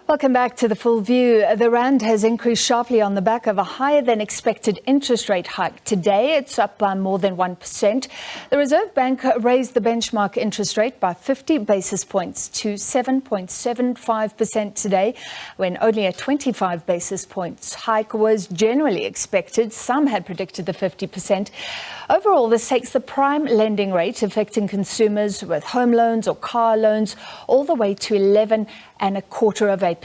Welcome back to The Full View. The rand has increased sharply on the back of a higher than expected interest rate hike. Today, it's up by more than 1%. The Reserve Bank raised the benchmark interest rate by 50 basis points to 7.75% today, when only a 25 basis points hike was generally expected. Some had predicted the 50%. Overall, this takes the prime lending rate affecting consumers with home loans or car loans all the way to 11.25%.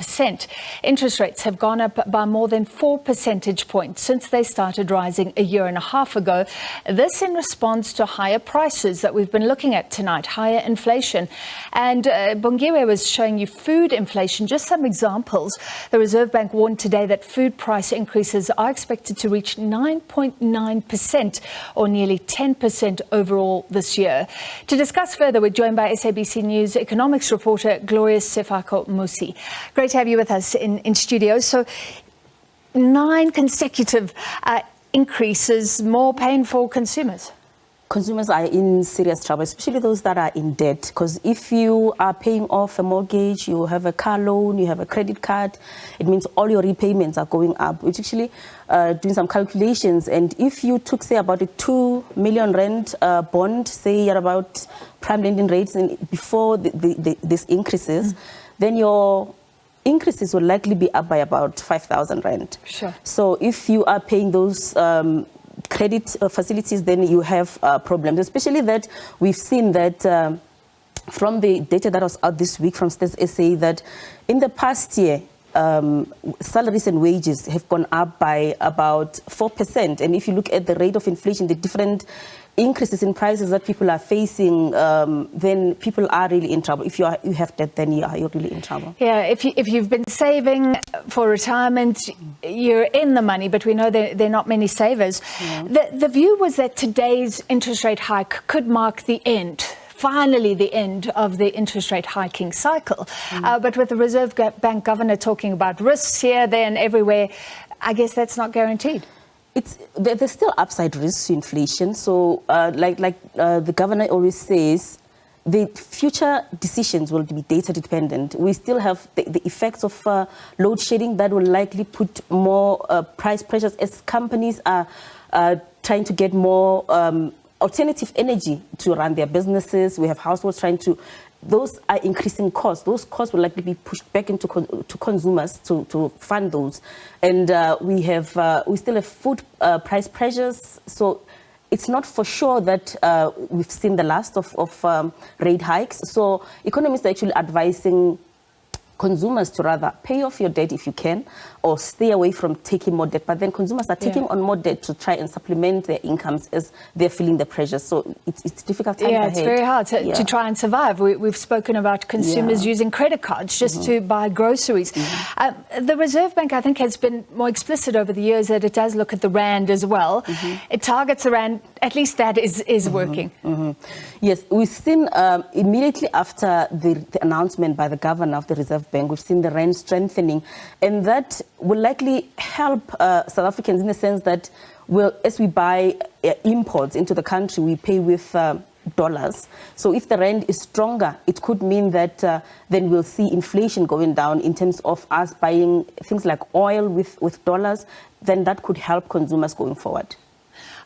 Interest rates have gone up by more than 4 percentage points since they started rising a year and a half ago. This in response to higher prices that we've been looking at tonight, higher inflation. And Bongiwe was showing you food inflation, just some examples. The Reserve Bank warned today that food price increases are expected to reach 9.9%, or nearly 10% overall this year. To discuss further, we're joined by SABC News Economics Reporter Sefako-Musi. Great to have you with us in studio. So 9 consecutive increases, more pain for consumers. Consumers are in serious trouble, especially those that are in debt. Because if you are paying off a mortgage, you have a car loan, you have a credit card, it means all your repayments are going up. Which actually doing some calculations, and if you took, say, about a 2 million rand bond, say at about prime lending rates before these increases, then your increases will likely be up by about 5,000 rand. Sure. So if you are paying those credit facilities, then you have problems, especially that we've seen that from the data that was out this week from Stats SA, that in the past year, salaries and wages have gone up by about 4%. And if you look at the rate of inflation, the different increases in prices that people are facing, then people are really in trouble. If you have debt, then you're really in trouble. Yeah, if you've been saving for retirement, you're in the money, but we know there are not many savers. Yeah. The view was that today's interest rate hike could mark the end, finally the end of the interest rate hiking cycle. But with the Reserve Bank governor talking about risks here, there and everywhere, I guess that's not guaranteed. There's still upside risks to inflation. So like the governor always says, the future decisions will be data dependent. We still have the effects of load shedding that will likely put more price pressures as companies are trying to get more alternative energy to run their businesses. We have households trying to, those are increasing costs. Those costs will likely be pushed back into to consumers to fund those. And we still have food price pressures. So it's not for sure that we've seen the last of rate hikes. So economists are actually advising consumers to rather pay off your debt if you can, or stay away from taking more debt. But then consumers are taking on more debt to try and supplement their incomes as they're feeling the pressure. So it's difficult times ahead. It's very hard to try and survive. We've spoken about consumers using credit cards just to buy groceries. The Reserve Bank, I think, has been more explicit over the years that it does look at the rand as well. It targets the rand. At least that is working. Yes, we've seen immediately after the announcement by the governor of the Reserve Bank, we've seen the rand strengthening, and that will likely help South Africans in the sense that, as we buy imports into the country, we pay with dollars. So if the rand is stronger, it could mean that then we'll see inflation going down in terms of us buying things like oil with dollars. Then that could help consumers going forward.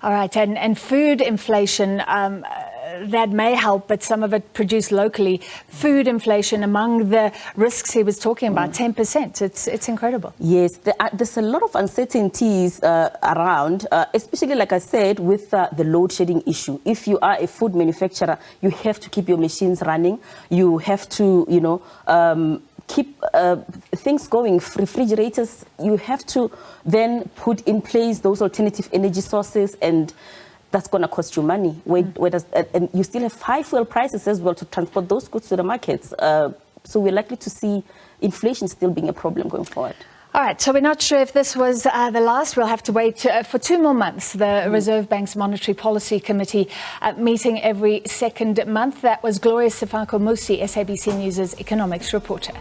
All right, and food inflation, that may help, but some of it produced locally. Food inflation, among the risks he was talking about, 10%. It's incredible. Yes, there's a lot of uncertainties around, especially, like I said, with the load shedding issue. If you are a food manufacturer, you have to keep your machines running. You have to, keep things going. Refrigerators, you have to then put in place those alternative energy sources, and that's going to cost you money. And you still have high fuel prices as well to transport those goods to the markets. So we're likely to see inflation still being a problem going forward. All right, so we're not sure if this was the last. We'll have to wait for 2 more months. The Reserve Bank's Monetary Policy Committee meeting every second month. That was Sefako-Musi, SABC News' economics reporter.